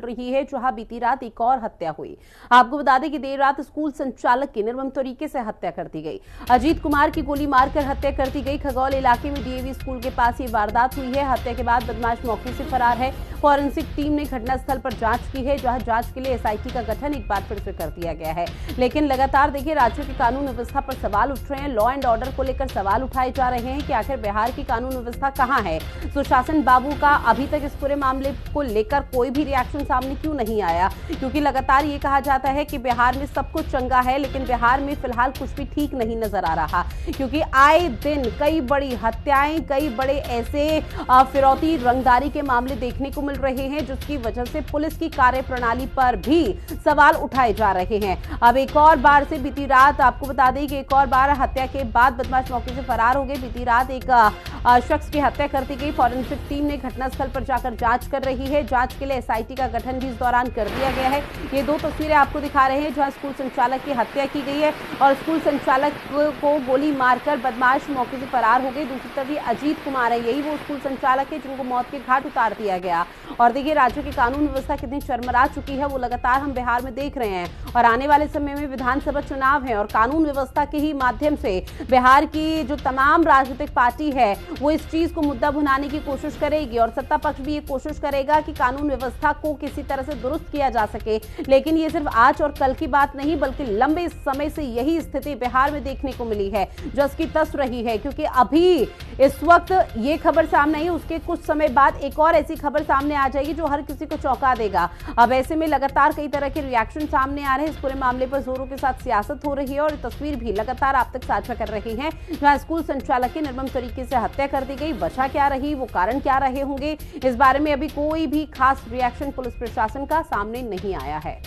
रही है, जहां बीती रात एक और हत्या हुई। आपको बता दें कि देर रात स्कूल संचालक की निर्मम तरीके से हत्या कर दी गई। अजीत कुमार की गोली मारकर हत्या कर दी गई। खगौल इलाके में डीएवी स्कूल के पास ये वारदात हुई है। हत्या के बाद बदमाश मौके से फरार है। फॉरेंसिक टीम ने घटनास्थल पर जांच की है, जहां जांच के लिए एसआईटी का गठन एक बार फिर से कर दिया गया है। लेकिन लगातार देखिए राज्य की कानून व्यवस्था पर सवाल उठ रहे हैं। लॉ एंड ऑर्डर को लेकर सवाल उठाए जा रहे हैं कि आखिर बिहार की कानून व्यवस्था कहां है। सुशासन बाबू का अभी तक इस पूरे मामले को लेकर कोई भी रिएक्शन सामने क्यों नहीं आया, क्योंकि लगातार ये कहा जाता है कि बिहार में सब कुछ चंगा है, लेकिन बिहार में फिलहाल कुछ भी ठीक नहीं नजर आ रहा, क्योंकि आए दिन कई बड़ी हत्याएं, कई बड़े ऐसे फिरौती रंगदारी के मामले देखने को मिल रहे हैं, जिसकी वजह से पुलिस की कार्यप्रणाली पर भी सवाल उठाए जा रहे हैं। अब एक और बार से बीती रात आपको बता दें कि एक और बार हत्या के बाद बदमाश मौके से फरार हो गए। बीती रात एक शख्स की हत्या कर दी गई। फॉरेंसिक टीम ने घटनास्थल पर जाकर जांच कर रही है। जांच के लिए एसआईटी का गठन भी इस दौरान कर दिया गया है। ये दो तस्वीरें आपको दिखा रहे हैं जहां स्कूल संचालक की हत्या की गई है और स्कूल संचालक को गोली मारकर बदमाश मौके से फरार हो गए। दूसरी तरफ अजीत कुमार है, यही वो स्कूल संचालक है जिनको मौत के घाट उतार दिया गया। और देखिए राज्य की कानून व्यवस्था कितनी चरमरा चुकी है, वो लगातार हम बिहार में देख रहे हैं। और आने वाले समय में विधानसभा चुनाव है और कानून व्यवस्था के ही माध्यम से बिहार की जो तमाम राजनीतिक पार्टी है वो इस चीज को मुद्दा भुनाने की कोशिश करेगी और सत्ता पक्ष भी ये कोशिश करेगा कि कानून व्यवस्था को किसी तरह से दुरुस्त किया जा सके। लेकिन ये सिर्फ आज और कल की बात नहीं, बल्कि लंबे समय से यही स्थिति बिहार में देखने को मिली है, जो इसकी तस रही है। क्योंकि अभी इस वक्त ये खबर सामने आई, उसके कुछ समय बाद एक और ऐसी खबर सामने आ जाएगी जो हर किसी को चौंका देगा। अब ऐसे में लगातार कई तरह के रिएक्शन सामने आ रहे हैं। इस पूरे मामले पर जोरों के साथ सियासत हो रही है और तस्वीर भी लगातार आप तक साझा कर रही है, जहां स्कूल संचालक की निर्मम तरीके से हत्या कर दी गई। वजह क्या रही, वो कारण क्या रहे होंगे, इस बारे में अभी कोई भी खास रिएक्शन पुलिस प्रशासन का सामने नहीं आया है।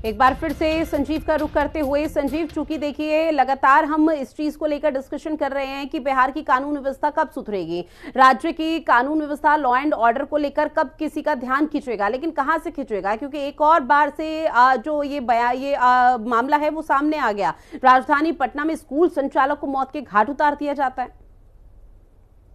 एक बार फिर से संजीव का रुख करते हुए, संजीव, चूंकि देखिए लगातार हम इस चीज को लेकर डिस्कशन कर रहे हैं कि बिहार की कानून व्यवस्था कब सुधरेगी, राज्य की कानून व्यवस्था लॉ एंड ऑर्डर को लेकर कब किसी का ध्यान खींचेगा, लेकिन कहां से खींचेगा, क्योंकि एक और बार से जो ये मामला है वो सामने आ गया। राजधानी पटना में स्कूल संचालक को मौत के घाट उतार दिया जाता है।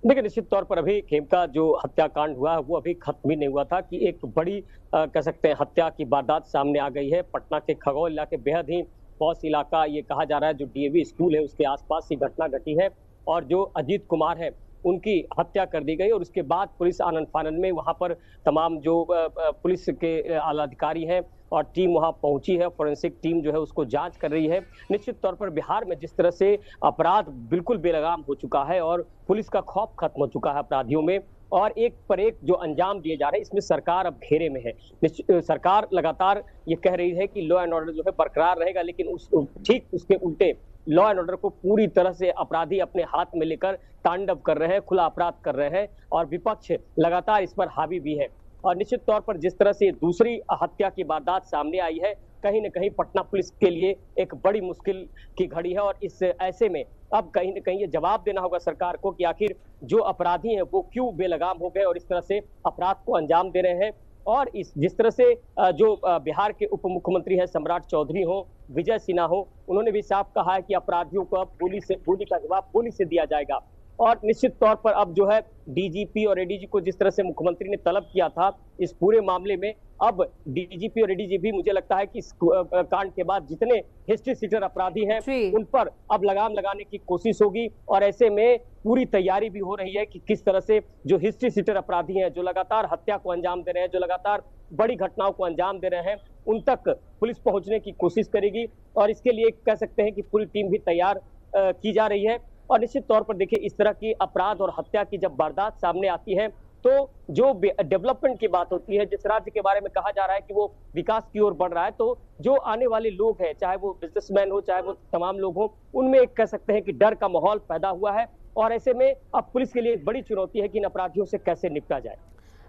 देखिए, निश्चित तौर पर अभी खेमका जो हत्याकांड हुआ है वो अभी खत्म ही नहीं हुआ था कि एक बड़ी कह सकते हैं हत्या की वारदात सामने आ गई है। पटना के खगौल इलाके बेहद ही पॉश इलाका ये कहा जा रहा है, जो डीएवी स्कूल है उसके आसपास ही घटना घटी है और जो अजीत कुमार है उनकी हत्या कर दी गई। और उसके बाद पुलिस आनन फानन में वहां पर तमाम जो पुलिस के आला अधिकारी हैं और टीम वहां पहुंची है, फॉरेंसिक टीम जो है उसको जांच कर रही है। निश्चित तौर पर बिहार में जिस तरह से अपराध बिल्कुल बेलगाम हो चुका है और पुलिस का खौफ खत्म हो चुका है अपराधियों में और एक पर एक जो अंजाम दिए जा रहे हैं, इसमें सरकार अब घेरे में है। सरकार लगातार ये कह रही है कि लॉ एंड ऑर्डर जो है बरकरार रहेगा, लेकिन ठीक उसके उल्टे लॉ एंड ऑर्डर को पूरी तरह से अपराधी अपने हाथ में लेकर तांडव कर रहे हैं, खुला अपराध कर रहे हैं और विपक्ष लगातार इस पर हावी भी है। और निश्चित तौर पर जिस तरह से दूसरी हत्या की वारदात सामने आई है, कहीं न कहीं पटना पुलिस के लिए एक बड़ी मुश्किल की घड़ी है और इस ऐसे में अब कहीं न कहीं ये जवाब देना होगा सरकार को कि आखिर जो अपराधी हैं वो क्यों बेलगाम हो गए और इस तरह से अपराध को अंजाम दे रहे हैं। और जिस तरह से जो बिहार के उप मुख्यमंत्री हैं सम्राट चौधरी हो, विजय सिन्हा हो, उन्होंने भी साफ कहा है कि अपराधियों को अब गोली का जवाब गोली से दिया जाएगा। और निश्चित तौर पर अब जो है डीजीपी और एडीजी को जिस तरह से मुख्यमंत्री ने तलब किया था इस पूरे मामले में, अब डीजीपी और एडीजी भी मुझे लगता है कि इस कांड के बाद जितने हिस्ट्री सीटर अपराधी हैं उन पर अब लगाम लगाने की कोशिश होगी। और ऐसे में पूरी तैयारी भी हो रही है कि किस तरह से जो हिस्ट्री सीटर अपराधी हैं, जो लगातार हत्या को अंजाम दे रहे हैं, जो लगातार बड़ी घटनाओं को अंजाम दे रहे हैं, उन तक पुलिस पहुंचने की कोशिश करेगी। और इसके लिए कह सकते हैं कि पूरी टीम भी तैयार की जा रही है। और निश्चित तौर पर देखिए, इस तरह की अपराध और हत्या की जब वारदात सामने आती है तो जो डेवलपमेंट की बात होती है, जिस राज्य के बारे में कहा जा रहा है कि वो विकास की ओर बढ़ रहा है, तो जो आने वाले लोग हैं, चाहे वो बिजनेसमैन हो, चाहे वो तमाम लोग हो, उनमें एक कह सकते हैं कि डर का माहौल पैदा हुआ है। और ऐसे में अब पुलिस के लिए एक बड़ी चुनौती है कि इन अपराधियों से कैसे निपटा जाए।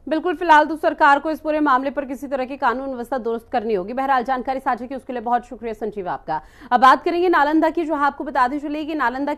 बिल्कुल, फिलहाल तो सरकार को इस पूरे मामले पर किसी तरह की कानून व्यवस्था दुरुस्त करनी होगी। बहरहाल जानकारी साझा की उसके लिए बहुत शुक्रिया संजीव आपका। अब बात करेंगे नालंदा की, जो आपको बताते चले कि नालंदा